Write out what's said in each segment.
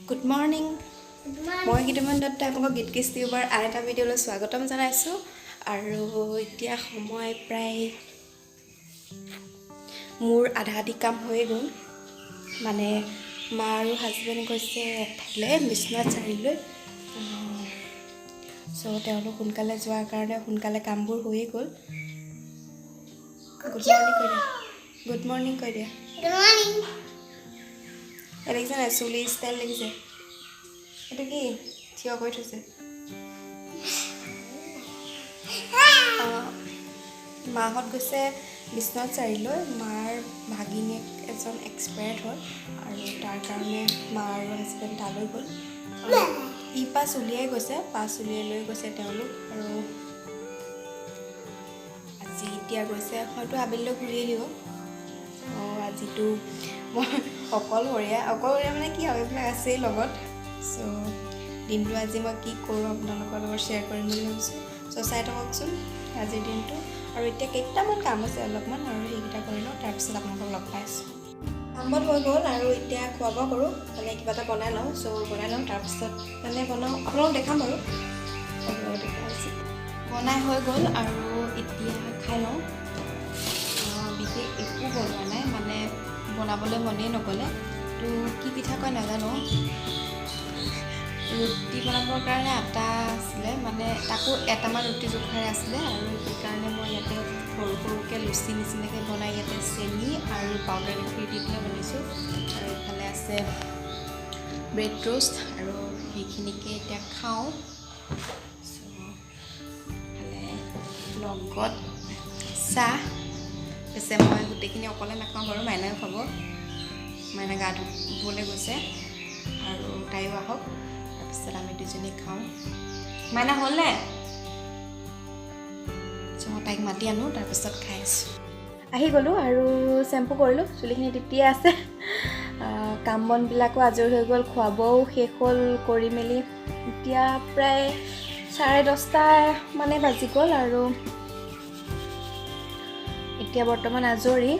Good morning. মই গীতমান দত্ত আপোনাক গীত কিস্তি উবাৰ আন এটা ভিডিঅ'লৈ স্বাগতম জনাইছোঁ আৰু এতিয়া সময় প্ৰায় মোৰ আধা আধি কাম হৈ গ'ল মানে মা আৰু হাজবেণ্ড গৈছে এফালে বিশ্বনাথ চাৰিআলিলৈ চ' তেওঁলোক সোনকালে যোৱাৰ কাৰণে সোনকালে কামবোৰ হৈয়ে গ'ল গুড মৰ্ণিং কৈ দিয়া দেখিছে নাই চুলি ষ্টাইল দেখিছে এইটো কি থিয় কৰি থৈছে মাহঁত গৈছে বিশ্বনাথ চাৰিআলিলৈ মাৰ ভাগিনীয়েক এজন এক্সপায়াৰ্ড হ'ল আৰু তাৰ কাৰণে মা আৰু হাজবেণ্ড তালৈ গ'ল ই পাছ উলিয়াই গৈছে পাছ উলিয়াই লৈ গৈছে তেওঁলোক আৰু আজি এতিয়া গৈছে হয়তো আবেলিলৈ ঘূৰি আহিব আজিতো মই অকলশৰীয়া মানে কি আৰু এইবিলাক আছেই লগত চ' দিনটো আজি মই কি কৰোঁ আপোনালোকৰ লগত শ্বেয়াৰ কৰিম বুলি ভাবিছোঁ চ' চাই থাককচোন আজিৰ দিনটো আৰু এতিয়া কেইটামান কাম আছে অলপমান আৰু সেইকেইটা কৰি লওঁ তাৰপিছত আপোনালোকক লগ পাই আছোঁ কামত হৈ গ'ল আৰু এতিয়া খোৱা বোৱা কৰোঁ মানে কিবা এটা বনাই লওঁ চ' বনাই লওঁ তাৰপিছত মানে বনাওঁ আপোনালোকক দেখাম বাৰু বনাই হৈ গ'ল আৰু এতিয়া খাই লওঁ বিশেষ একো বনোৱা নাই মানে বনাবলৈ মনেই নগ'লে তো কি পিঠা কয় নাজানো ৰুটি বনাবৰ কাৰণে আটা আছিলে মানে তাকো এটামান ৰুটি জোখাৰে আছিলে আৰু সেইকাৰণে মই ইয়াতে সৰু সৰুকৈ লুচি নিচিনাকৈ বনাই ইয়াতে চেনি আৰু পাউডাৰ গাখীৰ দি পেলাই বনাইছোঁ আৰু এইফালে আছে ব্ৰেড ৰোষ্ট আৰু সেইখিনিকে এতিয়া খাওঁ ইফালে লগত চাহ পিছে মই গোটেইখিনি অকলে নাখাওঁ বাৰু মাইনাও খাব মাইনা গা ধুবলৈ গৈছে আৰু তাইও আহক তাৰপিছত আমি দুজনী খাওঁ মাইনা হ'লনে চ' মই তাইক মাতি আনো তাৰপিছত খাই আছোঁ আহি গ'লোঁ আৰু চেম্পু কৰিলোঁ চুলিখিনি তেতিয়াই আছে কাম বনবিলাকো আজৰি হৈ গ'ল খোৱা বোৱাও শেষ হ'ল কৰি মেলি এতিয়া প্ৰায় 10:30 মানে বাজি গ'ল আৰু এতিয়া বৰ্তমান আজৰি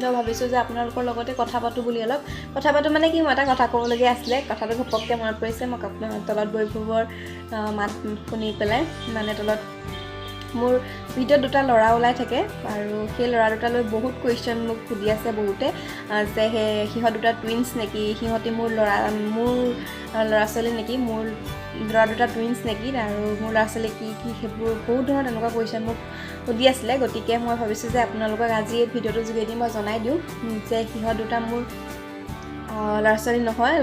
মই ভাবিছোঁ যে আপোনালোকৰ লগতে কথা পাতোঁ বুলি অলপ কথা পাতোঁ মানে কি মই এটা কথা ক'বলগীয়া আছিলে কথাটো ঘপককৈ মনত পৰিছে মই তলত বৈভৱৰ মাত শুনি পেলাই মানে তলত মোৰ ভিডিঅ'ত দুটা ল'ৰা ওলাই থাকে আৰু সেই ল'ৰা দুটালৈ বহুত কুৱেশ্যন মোক সুধি আছে বহুতে যে সিহঁত দুটা টুইনছ নেকি সিহঁতে মোৰ ল'ৰা ছোৱালী নেকি মোৰ ল'ৰা দুটা টুইনছ নেকি আৰু মোৰ ল'ৰা ছোৱালী কি সেইবোৰ বহুত ধৰণৰ তেনেকুৱা কুৱেশ্যন মোক সুধি আছিলে গতিকে মই ভাবিছোঁ যে আপোনালোকক আজি এই ভিডিঅ'টোৰ যোগেদি মই জনাই দিওঁ যে সিহঁত দুটা মোৰ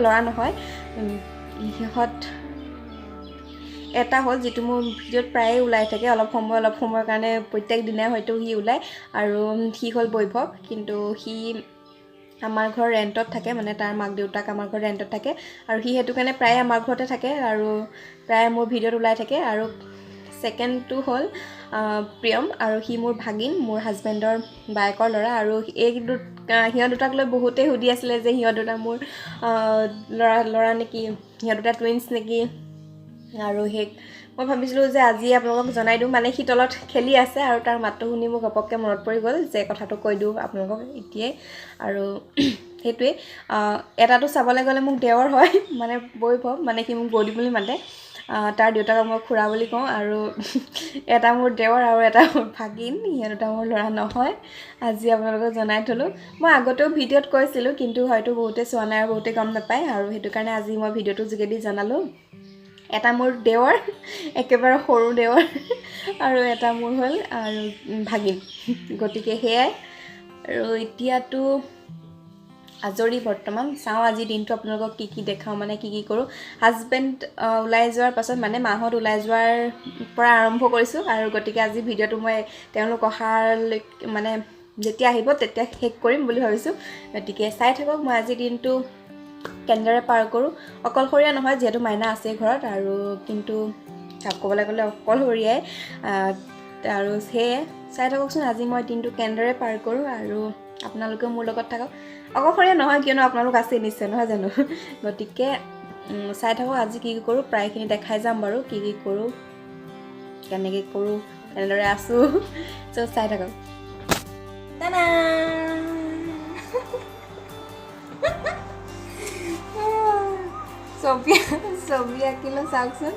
ল'ৰা নহয় সিহঁত এটা হ'ল যিটো মোৰ ভিডিঅ'ত প্ৰায়ে ওলাই থাকে অলপ সময়ৰ কাৰণে প্ৰত্যেক দিনাই হয়তো সি ওলায় আৰু সি হ'ল বৈভৱ কিন্তু সি আমাৰ ঘৰ ৰেণ্টত থাকে মানে তাৰ মাক দেউতাক আমাৰ ঘৰ ৰেণ্টত থাকে আৰু সি সেইটো কাৰণে প্ৰায় আমাৰ ঘৰতে থাকে আৰু প্ৰায় মোৰ ভিডিঅ'ত ওলাই থাকে আৰু ছেকেণ্ডটো হ'ল প্ৰিয়ম আৰু সি মোৰ ভাগিন মোৰ হাজবেণ্ডৰ বায়েকৰ ল'ৰা আৰু সিহঁত দুটাক লৈ বহুতেই সুধি আছিলে যে সিহঁত দুটা মোৰ ল'ৰা নেকি সিহঁত দুটা টুইনছ নেকি আৰু মই ভাবিছিলোঁ যে আজি আপোনালোকক জনাই দিওঁ মানে সি তলত খেলি আছে আৰু তাৰ মাতটো শুনি মোক ঘপককৈ মনত পৰি গ'ল যে কথাটো কৈ দিওঁ আপোনালোকক এতিয়াই আৰু সেইটোৱে এটাটো চাবলৈ গ'লে মোক দেৱৰ হয় মানে বৈভৱ মানে সি মোক বৌদি বুলি মাতে তাৰ দেউতাকক মই খুৰা বুলি কওঁ আৰু এটা মোৰ দেৱৰ আৰু এটা মোৰ ভাগিন সিহঁত দুটা মোৰ ল'ৰা নহয় আজি আপোনালোকক জনাই থ'লোঁ মই আগতেও ভিডিঅ'ত কৈছিলোঁ কিন্তু হয়তো বহুতে চোৱা নাই আৰু বহুতে গম নাপায় আৰু সেইটো কাৰণে আজি মই ভিডিঅ'টোৰ যোগেদি জনালোঁ এটা মোৰ দেৱৰ একেবাৰে সৰু দেৱৰ আৰু এটা মোৰ হ'ল আৰু ভাগিন গতিকে সেয়াই আৰু এতিয়াতো আজৰি বৰ্তমান চাওঁ আজি দিনটো আপোনালোকক কি দেখাওঁ মানে কি কৰোঁ হাজবেণ্ড ওলাই যোৱাৰ পাছত মানে মাহঁত ওলাই যোৱাৰ পৰা আৰম্ভ কৰিছোঁ আৰু গতিকে আজি ভিডিঅ'টো মই তেওঁলোক অহালৈ মানে যেতিয়া আহিব তেতিয়া শেষ কৰিম বুলি ভাবিছোঁ গতিকে চাই থাকক মই আজি দিনটো কেনেদৰে পাৰ কৰোঁ অকলশৰীয়া নহয় যিহেতু মাইনা আছে ঘৰত আৰু কিন্তু ক'বলৈ গ'লে অকলশৰীয়াই আৰু সেয়ে চাই থাককচোন আজি মই দিনটো কেনেদৰে পাৰ কৰোঁ আৰু আপোনালোকেও মোৰ লগত থাকক অকলশৰীয়া নহয় কিয়নো আপোনালোক আছে নিশ্চয় নহয় জানো গতিকে চাই থাকক আজি কি কৰোঁ প্ৰায়খিনি দেখাই যাম বাৰু কি কৰোঁ কেনেকৈ কৰোঁ কেনেদৰে আছোঁ চ' চাই থাকক টানা ছবি আঁকিলোঁ চাওকচোন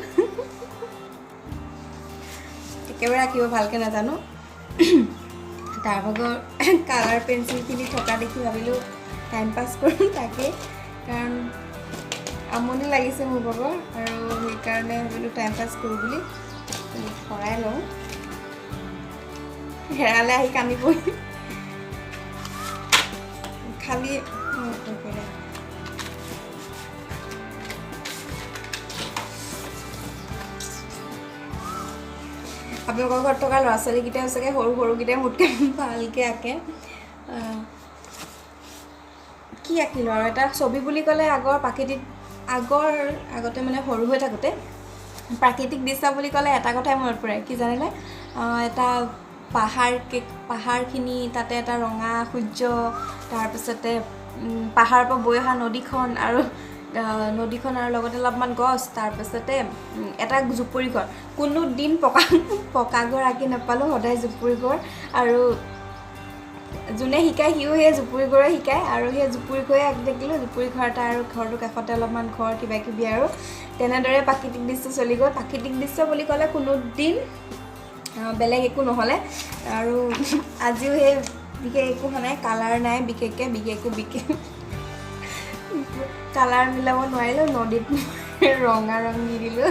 একেবাৰে আঁকিব ভালকৈ নাজানো তাৰ ভাগৰ কালাৰ পেঞ্চিলখিনি থকা দেখি ভাবিলোঁ টাইম পাছ কৰোঁ তাকে কাৰণ আমনি লাগিছে মোৰ ভাগৰ আৰু সেইকাৰণে ভাবিলোঁ টাইম পাছ কৰোঁ বুলি ভৰাই লওঁ হেৰালে আহি কান্দিবই খালি আপোনালোকৰ ঘৰত থকা ল'ৰা ছোৱালীকেইটাই চাগে সৰু সৰুকেইটাই মোতকৈ ভালকৈ আঁকে কি আঁকিলোঁ আৰু এটা ছবি বুলি ক'লে আগতে মানে সৰু হৈ থাকোঁতে প্ৰাকৃতিক দৃশ্য বুলি ক'লে এটা কথাই মনত পৰে কি জানেনে এটা পাহাৰখিনি তাতে এটা ৰঙা সূৰ্য তাৰপিছতে পাহাৰৰ পৰা বৈ অহা নদীখন আৰু লগতে অলপমান গছ তাৰপিছতে এটা জুপুৰি ঘৰ কোনো দিন পকা ঘৰ আঁকি নাপালোঁ সদায় জুপুৰি ঘৰ আৰু যোনে শিকায় সিও সেই জুপুৰি ঘৰে শিকায় আৰু সেই জুপুৰি ঘৰে আঁকি থাকিলোঁ জুপুৰি ঘৰ এটা আৰু ঘৰটোৰ কাষতে অলপমান ঘৰ কিবা কিবি আৰু তেনেদৰে প্ৰাকৃতিক দৃশ্য চলি গ'ল প্ৰাকৃতিক দৃশ্য বুলি ক'লে কোনো দিন বেলেগ একো নহ'লে আৰু আজিও সেই বিশেষ একো হোৱা নাই কালাৰ নাই বিশেষ কালাৰ মিলাব নোৱাৰিলোঁ নদীত ৰঙা ৰং দি দিলোঁ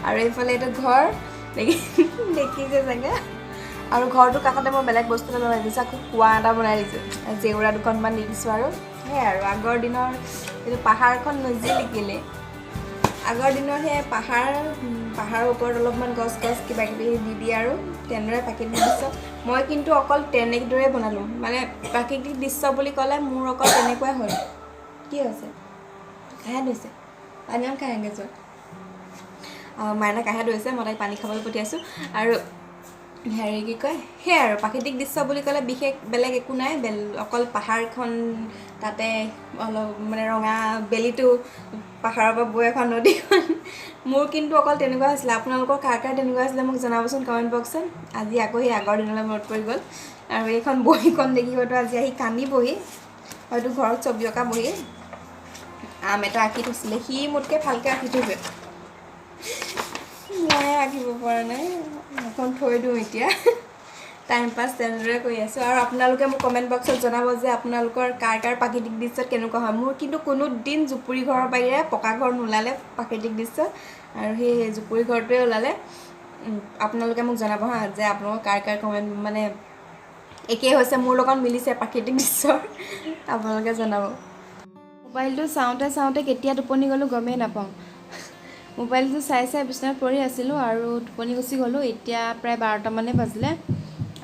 আৰু এইফালে এইটো ঘৰ দেখিছে চাগে আৰু ঘৰটোৰ কাষতে মই বেলেগ বস্তু এটা লগাই দিছোঁ আকৌ কুঁৱা এটা বনাই দিছোঁ জেউৰা দুখনমান দি দিছোঁ আৰু সেয়াই আৰু আগৰ দিনৰ এইটো পাহাৰখন নজিলিকিলে আগৰ দিনৰ সেই পাহাৰৰ ওপৰত অলপমান গছ কিবা কিবি দি আৰু তেনেদৰে প্ৰাকৃতিক দৃশ্য মই কিন্তু অকল তেনেদৰে বনালোঁ মানে প্ৰাকৃতিক দৃশ্য বুলি ক'লে মোৰ অকল তেনেকুৱাই হ'ল কি হৈছে কাহে ধৰিছে পানী অকণ খাই আনগৈ যোৱা মাইনা কাহে ধৰিছে মই তাইক পানী খাবলৈ পঠিয়াইছোঁ আৰু হেৰি কি কয় সেয়াই আৰু প্ৰাকৃতিক দৃশ্য বুলি ক'লে বিশেষ বেলেগ একো নাই অকল পাহাৰখন তাতে অলপ মানে ৰঙা বেলিটো পাহাৰৰ পৰা বৈ এখন নদীখন মোৰ কিন্তু অকল তেনেকুৱা হৈছিলে আপোনালোকৰ কাৰ তেনেকুৱা হৈছিলে মোক জনাবচোন কমেণ্ট বক্সত আজি আকৌ সেই আগৰ দিনলৈ মনত পৰি গ'ল আৰু এইখন বহীখন দেখি হয়তো আজি আহি কান্দিবহি হয়তো ঘৰত ছবি অঁকা বহি আম এটা আঁকি থৈছিলে সি মোতকৈ ভালকৈ আঁকি থৈছে মই আঁকিব পৰা নাই এখন থৈ দিওঁ এতিয়া টাইম পাছ তেনেদৰে কৰি আছোঁ আৰু আপোনালোকে মোক কমেণ্ট বক্সত জনাব যে আপোনালোকৰ কাৰ প্ৰাকৃতিক দৃশ্যত কেনেকুৱা হয় মোৰ কিন্তু কোনো দিন জুপুৰি ঘৰৰ বাহিৰে পকা ঘৰ নোলালে প্ৰাকৃতিক দৃশ্য আৰু সেই জুপুৰি ঘৰটোৱে ওলালে আপোনালোকে মোক জনাব হা যে আপোনালোকৰ কাৰ কমেণ্ট মানে একেই হৈছে মোৰ লগত মিলিছে প্ৰাকৃতিক দৃশ্যৰ আপোনালোকে জনাব মোবাইলটো চাওঁতে কেতিয়া টোপনি গ'লোঁ গমেই নাপাওঁ মোবাইলটো চাই বিচনাত পৰি আছিলোঁ আৰু টোপনি গুচি গ'লোঁ এতিয়া প্ৰায় 12টামানে বাজিলে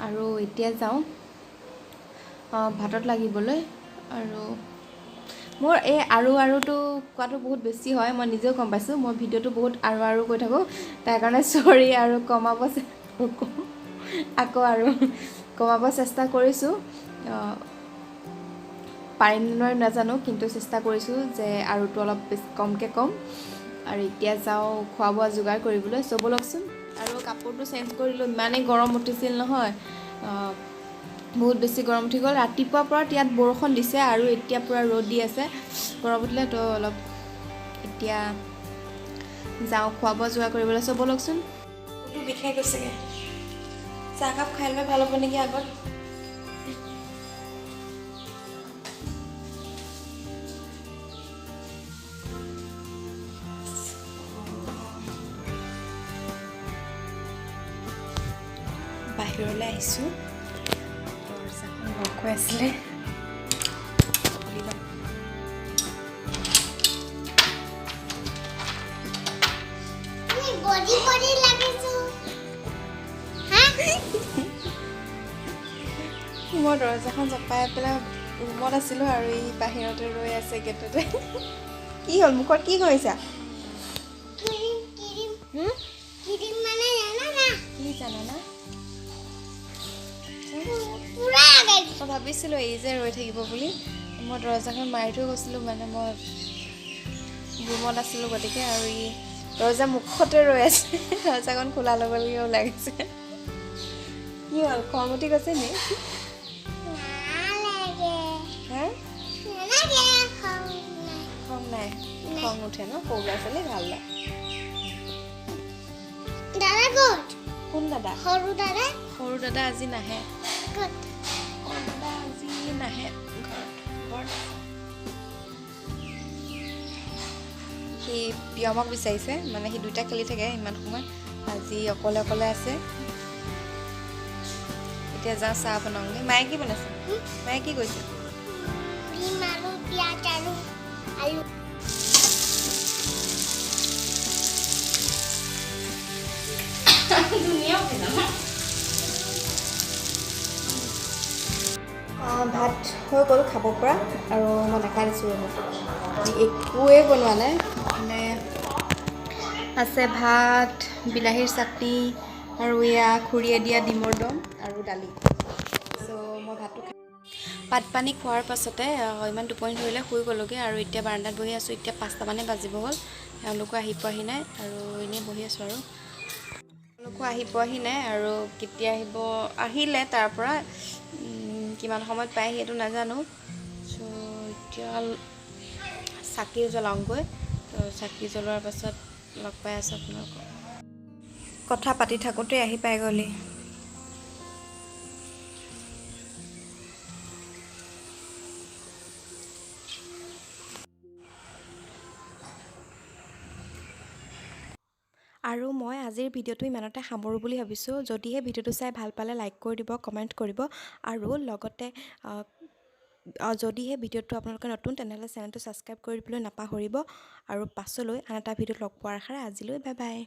আৰু এতিয়া যাওঁ ভাতত লাগিবলৈ আৰু মোৰ এই আৰুটো কোৱাটো বহুত বেছি হয় মই নিজেও গম পাইছোঁ মই ভিডিঅ'টো বহুত আৰু কৈ থাকোঁ তাৰ কাৰণে চৰি আৰু কমাব চেষ্টা কৰিছোঁ পাৰিম নোৱাৰিম নাজানো কিন্তু চেষ্টা কৰিছোঁ যে আৰুটো অলপ কমকৈ কম আৰু এতিয়া যাওঁ খোৱা বোৱা যোগাৰ কৰিবলৈ চব লওকচোন আৰু কাপোৰটো চেঞ্জ কৰিলোঁ ইমানেই গৰম উঠিছিল নহয় বহুত বেছি গৰম উঠি গ'ল ৰাতিপুৱাৰ পৰা ইয়াত বৰষুণ দিছে আৰু এতিয়া পূৰা ৰ'দ দি আছে গৰম উঠিলে তো অলপ এতিয়া যাওঁ খোৱা বোৱা যোগাৰ কৰিবলৈ চব লওকচোন সেইটো বিষাই গৈছেগৈ চাহকাপ খাই লৈ ভাল হ'ব নেকি আগত বাহিৰলৈ আহিছোঁ দৰজাখন লক হৈ আছিলে মই দৰজাখন জপাই পেলাই ৰুমত আছিলোঁ আৰু এই বাহিৰতে ৰৈ আছে গেটতে কি হ'ল মুখত কি কৰিছা কি জানানা মই ভাবিছিলোঁ এই যে ৰৈ থাকিব বুলি মই দৰজাখন মাৰি থৈ গৈছিলোঁ মানে মই ৰুমত আছিলোঁ গতিকে আৰু ই দৰজা মুখতে ৰৈ আছে দৰজাখন খোলা ল'বলগীয়া ওলাই গৈছে কি হ'ল খং উঠি গৈছে নি খং নাই নুঠে ন সৰু ল'ৰা ছোৱালী ভাল লয় দাদা ক'ত কোন দাদা সৰু দাদা আজি নাহে ক'ত সৰু দাদা আজি নাহে ঘৰত সি পিয়মক বিচাৰিছে মানে সি দুইটা খেলি থাকে ইমান সময় আজি অকলে অকলে আছে এতিয়া যাওঁ চাহ বনাওঁগৈ মায়ে কি বনাইছে মায়ে কি কৈছে ডিম আলু পিঁয়াজ আৰু আলু ভাত হৈ গ'ল খাব পৰা আৰু মই দেখাই দিছোঁ একোৱে বনোৱা নাই মানে আছে ভাত বিলাহীৰ চাটনি আৰু এয়া খুৰীয়ে দিয়া ডিমৰ দম আৰু দালি চ' মই ভাতটো ভাত পানী খোৱাৰ পাছতে ইমান টোপনি ধৰিলে শুই গ'লোগৈ আৰু এতিয়া বাৰান্দাত বহি আছোঁ এতিয়া 5টামানে বাজিব হ'ল তেওঁলোকো আহি পোৱাহি নাই আৰু এনেই বহি আছোঁ আৰু তেওঁলোকো আহি পোৱাহি নাই আৰু কেতিয়া আহিলে তাৰ পৰা কিমান সময়ত পায় সেইটো নাজানো চ' এতিয়া চাকি জ্বলাওঁগৈ তো চাকি জ্বলোৱাৰ পাছত লগ পাই আছোঁ আপোনালোকক কথা পাতি থাকোঁতে আহি পাই গ'লি আৰু মই আজিৰ ভিডিঅ'টো ইমানতে সামৰোঁ বুলি ভাবিছোঁ যদিহে ভিডিঅ'টো চাই ভাল পালে লাইক কৰি দিব কমেণ্ট কৰিব আৰু লগতে যদিহে ভিডিঅ'টো আপোনালোকে নতুন তেনেহ'লে চেনেলটো ছাবস্ক্ৰাইব কৰি দিবলৈ নাপাহৰিব আৰু পাছলৈ আন এটা ভিডিঅ'ত লগ পোৱাৰ আশাৰে আজিলৈ বাই বাই